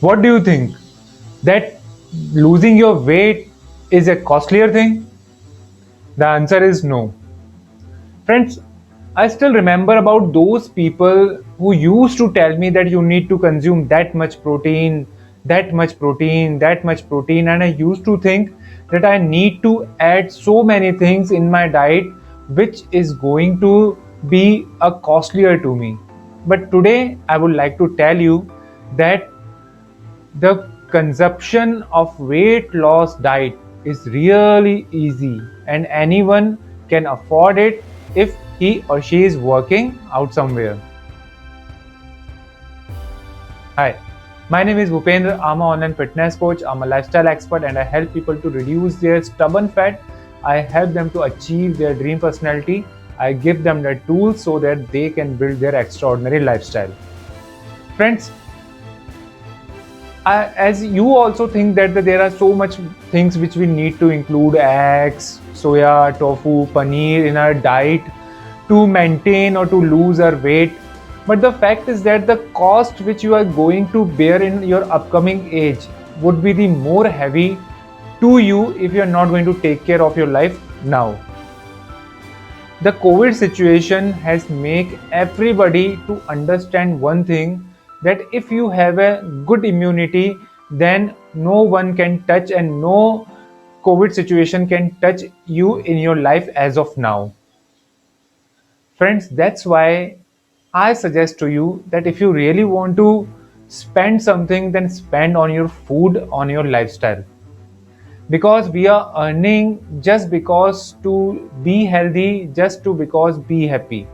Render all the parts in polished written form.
What do you think? That losing your weight is a costlier thing? The answer is no. Friends, I still remember about those people who used to tell me that you need to consume that much protein, that much protein, that much protein, and I used to think that I need to add so many things in my diet which is going to be a costlier to me. But today I would like to tell you that the consumption of weight loss diet is really easy and anyone can afford it if he or she is working out somewhere. Hi, my name is Bhupendra. I'm an online fitness coach. I'm a lifestyle expert and I help people to reduce their stubborn fat. I help them to achieve their dream personality. I give them the tools so that they can build their extraordinary lifestyle. Friends, as you also think that there are so much things which we need to include eggs, soya, tofu, paneer in our diet to maintain or to lose our weight. But the fact is that the cost which you are going to bear in your upcoming age would be the more heavy to you if you are not going to take care of your life now. The COVID situation has made everybody to understand one thing, that if you have a good immunity, then no one can touch and no COVID situation can touch you in your life as of now. Friends, that's why I suggest to you that if you really want to spend something, then spend on your food, on your lifestyle, because we are earning just because to be healthy, just to because be happy.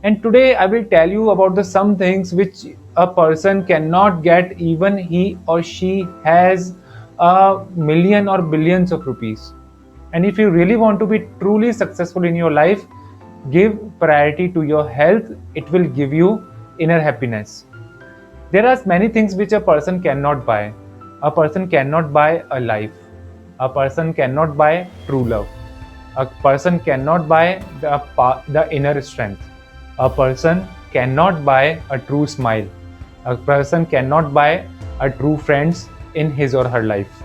And today I will tell you about the some things which a person cannot get even he or she has a million or billions of rupees. And if you really want to be truly successful in your life, give priority to your health. It will give you inner happiness. There are many things which a person cannot buy. A person cannot buy a life. A person cannot buy true love. A person cannot buy the inner strength. A person cannot buy a true smile. A person cannot buy a true friends in his or her life.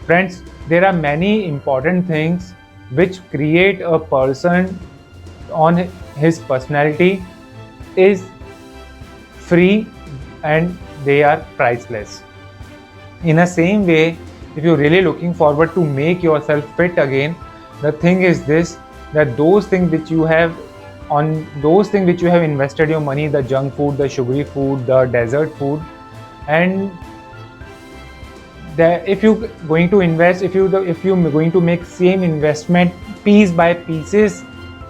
Friends, there are many important things which create a person on his personality is free and they are priceless. In the same way, if you're really looking forward to make yourself fit again, the thing is this, that those things which you have invested your money, the junk food, the sugary food, the dessert food, and if you're going to invest, if you're going to make same investment piece by pieces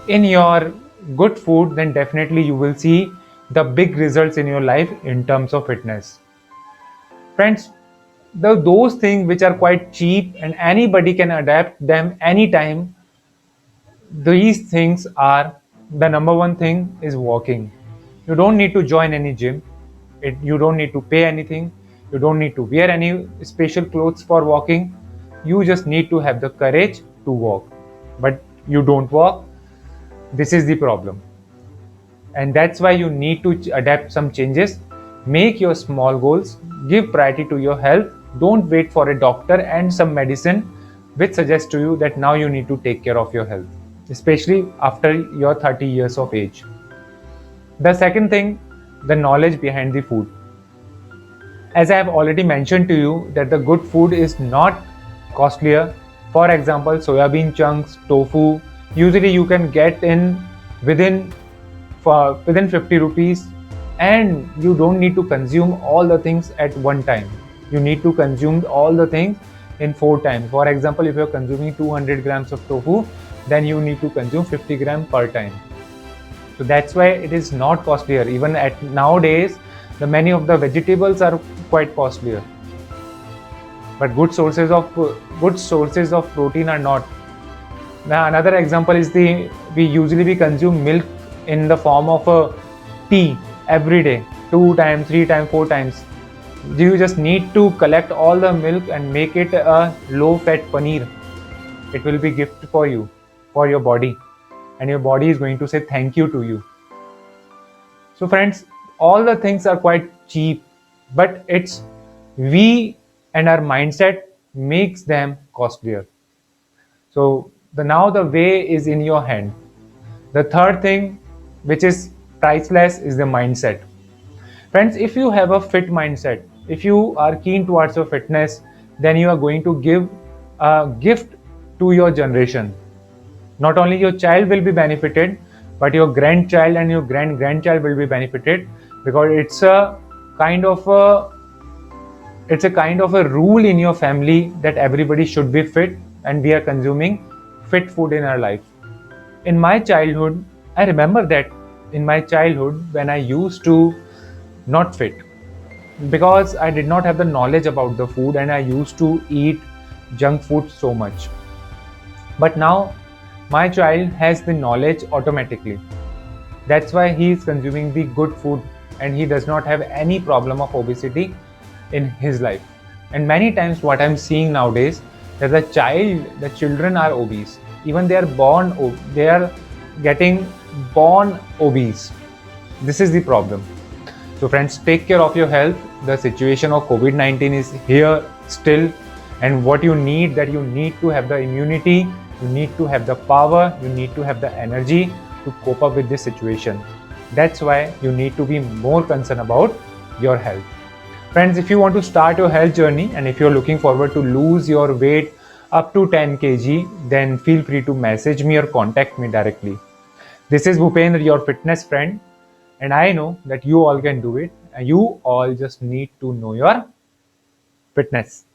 in your good food, then definitely you will see the big results in your life in terms of fitness. Friends, those things which are quite cheap and anybody can adapt them anytime, these things are, the number one thing is walking. You don't need to join any gym. You don't need to pay anything. You don't need to wear any special clothes for walking. You just need to have the courage to walk. But you don't walk. This is the problem. And that's why you need to adapt some changes. Make your small goals. Give priority to your health. Don't wait for a doctor and some medicine which suggests to you that now you need to take care of your health, especially after your 30 years of age. The second thing, the knowledge behind the food. As I have already mentioned to you that the good food is not costlier. For example, soybean chunks, tofu, usually you can get in within within 50 rupees, and you don't need to consume all the things at one time. You need to consume all the things in 4 times. For example, if you're consuming 200 grams of tofu, then you need to consume 50 grams per time. So that's why it is not costlier. Even at nowadays, the many of the vegetables are quite costlier. But good sources of protein are not. Now another example is we usually consume milk in the form of a tea every day, 2 times, 3 times, 4 times. You just need to collect all the milk and make it a low-fat paneer. It will be gift for you, for your body, and your body is going to say thank you to you. So friends, all the things are quite cheap. but it's we and our mindset makes them costlier. So the way is in your hand. The third thing, which is priceless, is the mindset. Friends, if you have a fit mindset, if you are keen towards your fitness, then you are going to give a gift to your generation. Not only your child will be benefited, but your grandchild and your grandchild will be benefited, because kind of a it's a kind of a rule in your family that everybody should be fit, and we are consuming fit food in our life. In my childhood, I remember that in my childhood when I used to not fit, because I did not have the knowledge about the food and I used to eat junk food so much. But now my child has the knowledge automatically. That's why he is consuming the good food and he does not have any problem of obesity in his life. And many times what I'm seeing nowadays, that the children are obese. Even they are getting born obese. This is the problem. So friends, take care of your health. The situation of COVID-19 is here still, and what you need, that you need to have the immunity, you need to have the power, you need to have the energy to cope up with this situation. That's why you need to be more concerned about your health. Friends, if you want to start your health journey and if you're looking forward to lose your weight up to 10 kg, then feel free to message me or contact me directly. This is Bhupendra, your fitness friend, and I know that you all can do it. And you all just need to know your fitness.